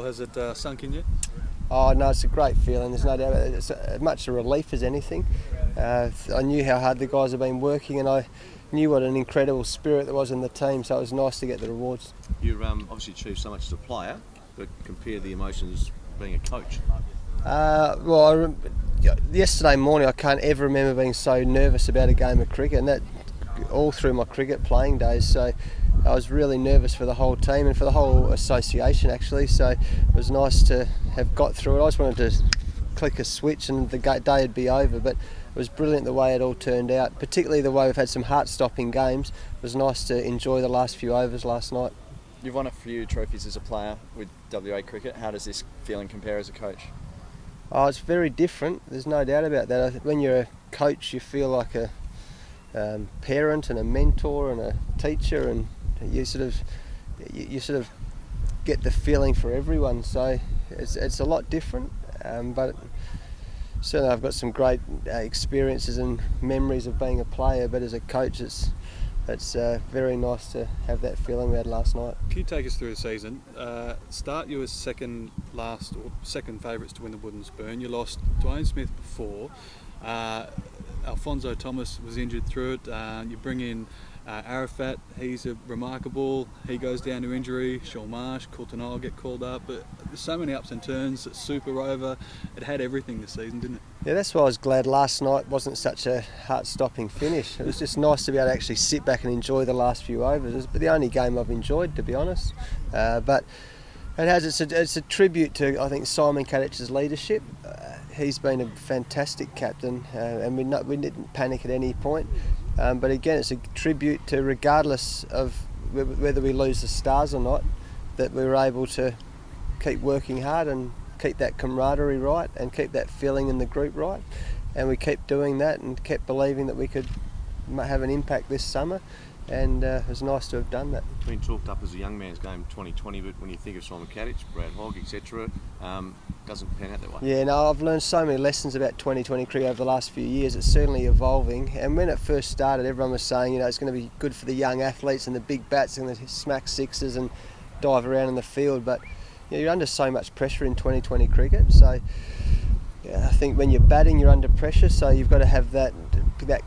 Has it sunk in yet? Oh no, it's a great feeling. There's no doubt about it. It's as much a relief as anything. I knew how hard the guys have been working, and I knew what an incredible spirit there was in the team. So it was nice to get the rewards. You obviously achieved so much as a player, but compare the emotions being a coach. Yesterday morning I can't ever remember being so nervous about a game of cricket, and that all through my cricket playing days. So I was really nervous for the whole team and for the whole association actually. So it was nice to have got through it. I just wanted to click a switch and the day would be over, but it was brilliant the way it all turned out, particularly the way we've had some heart-stopping games. It was nice to enjoy the last few overs last night. You've won a few trophies as a player with WA cricket. How does this feeling compare as a coach? Oh, it's very different. There's no doubt about that. I think when you're a coach, you feel like a parent and a mentor and a teacher, and you sort of get the feeling for everyone. So it's a lot different, but certainly I've got some great experiences and memories of being a player. But as a coach, it's very nice to have that feeling we had last night. Can you take us through the season? Start, you were second favourites to win the Wooden Spoon. You lost Dwayne Smith before. Alfonso Thomas was injured through it. You bring in Arafat. He's remarkable. He goes down to injury. Shaun Marsh, Coulter get called up. But there's so many ups and turns. Super over. It had everything this season, didn't it? Yeah, that's why I was glad last night wasn't such a heart-stopping finish. It was just nice to be able to actually sit back and enjoy the last few overs. It's the only game I've enjoyed, to be honest. But it's a tribute to, I think, Simon Kadich's leadership. He's been a fantastic captain, and we didn't panic at any point. But again, it's a tribute to, regardless of whether we lose the Stars or not, that we were able to keep working hard and keep that camaraderie right and keep that feeling in the group right. And we kept doing that and kept believing that we could have an impact this summer. And it was nice to have done that. It's been talked up as a young man's game 2020, but when you think of Simon Kadich, Brad Hogg, etc., doesn't pan out that way. Yeah, no, I've learned so many lessons about 2020 cricket over the last few years. It's certainly evolving. And when it first started, everyone was saying, it's going to be good for the young athletes and the big bats and the smack sixes and dive around in the field. But you're under so much pressure in 2020 cricket. So I think when you're batting, you're under pressure. So you've got to have that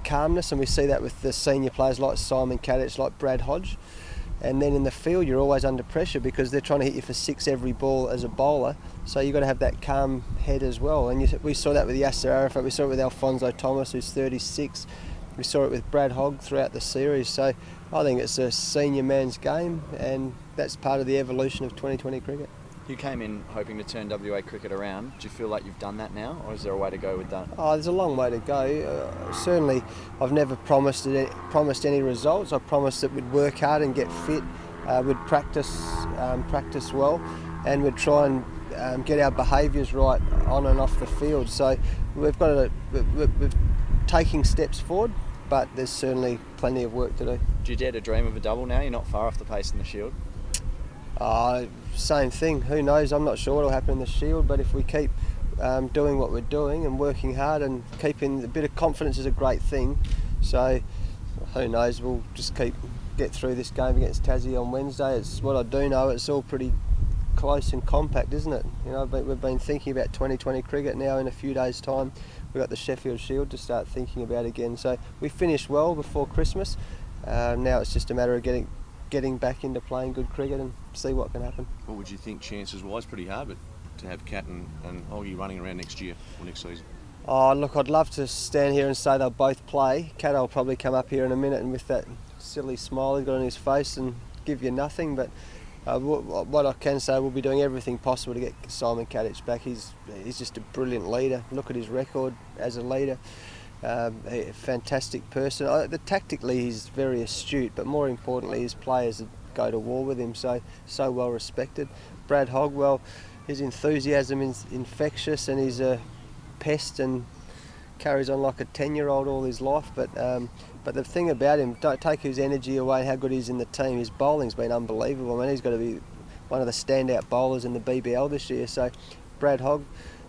calmness, and we see that with the senior players like Simon Kadich, like Brad Hodge. And then in the field, you're always under pressure because they're trying to hit you for six every ball as a bowler. So you've got to have that calm head as well. And we saw that with Yasser Arafat, we saw it with Alfonso Thomas, who's 36. We saw it with Brad Hogg throughout the series. So I think it's a senior man's game, and that's part of the evolution of 2020 cricket. You came in hoping to turn WA cricket around. Do you feel like you've done that now, or is there a way to go with that? Oh, there's a long way to go. Certainly, I've never promised any results. I promised that we'd work hard and get fit, we'd practice well, and we'd try and get our behaviours right on and off the field. So we're taking steps forward, but there's certainly plenty of work to do. Do you dare to dream of a double now? You're not far off the pace in the Shield. Same thing. Who knows? I'm not sure what will happen in the Shield, but if we keep doing what we're doing and working hard and keeping a bit of confidence is a great thing. So who knows? We'll just get through this game against Tassie on Wednesday. It's what I do know. It's all pretty close and compact, isn't it? But we've been thinking about 2020 cricket now. In a few days' time, we've got the Sheffield Shield to start thinking about again. So we finished well before Christmas. Now it's just a matter of getting back into playing good cricket and see what can happen. What would you think chances-wise? Pretty hard, but to have Cat and Hoggy running around next year or next season? Oh, look, I'd love to stand here and say they'll both play. Cat will probably come up here in a minute and with that silly smile he's got on his face and give you nothing, but what I can say, we'll be doing everything possible to get Simon Kadich back. He's just a brilliant leader. Look at his record as a leader. A fantastic person. Tactically he's very astute, but more importantly his players go to war with him, so well respected. Brad Hogg, well, his enthusiasm is infectious and he's a pest and carries on like a 10-year-old all his life, but the thing about him, don't take his energy away, how good he is in the team. His bowling's been unbelievable. I mean, he's got to be one of the standout bowlers in the BBL this year. So Brad Hogg,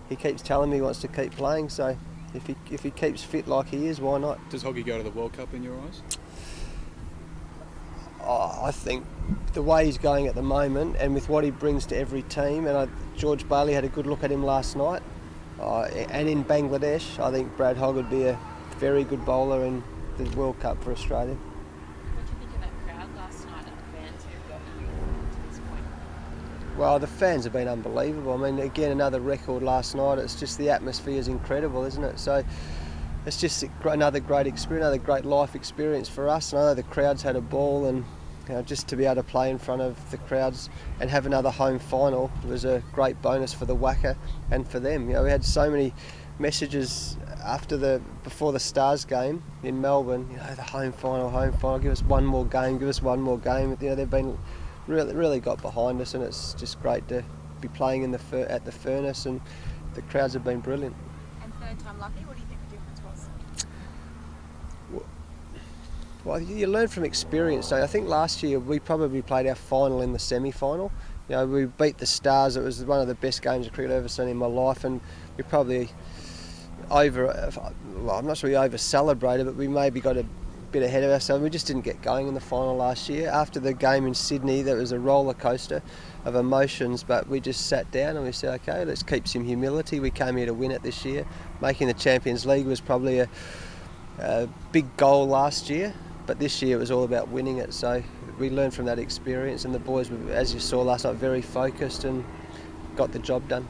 he keeps telling me he wants to keep playing, so if he keeps fit like he is, why not? Does Hoggy go to the World Cup in your eyes? I think the way he's going at the moment, and with what he brings to every team, and George Bailey had a good look at him last night, and in Bangladesh, I think Brad Hogg would be a very good bowler in the World Cup for Australia. What do you think of that crowd last night and the fans who got you to this point? Well, the fans have been unbelievable. I mean, again, another record last night. It's just the atmosphere is incredible, isn't it? So it's just another great experience, another great life experience for us. And I know the crowds had a ball, and just to be able to play in front of the crowds and have another home final was a great bonus for the WACA and for them. We had so many messages before the Stars game in Melbourne. The home final, give us one more game. They've been really got behind us, and it's just great to be playing at the Furnace, and the crowds have been brilliant. And third time lucky, what do you think the difference was? Well, you learn from experience. So I think last year we probably played our final in the semi-final. We beat the Stars. It was one of the best games of cricket I've ever seen in my life, and we probably I'm not sure we over-celebrated, but we maybe got a bit ahead of ourselves. We just didn't get going in the final last year. After the game in Sydney, that was a roller coaster of emotions, but we just sat down and we said, okay, let's keep some humility. We came here to win it this year. Making the Champions League was probably a big goal last year, but this year it was all about winning it. So we learned from that experience, and the boys were, as you saw last night, very focused and got the job done.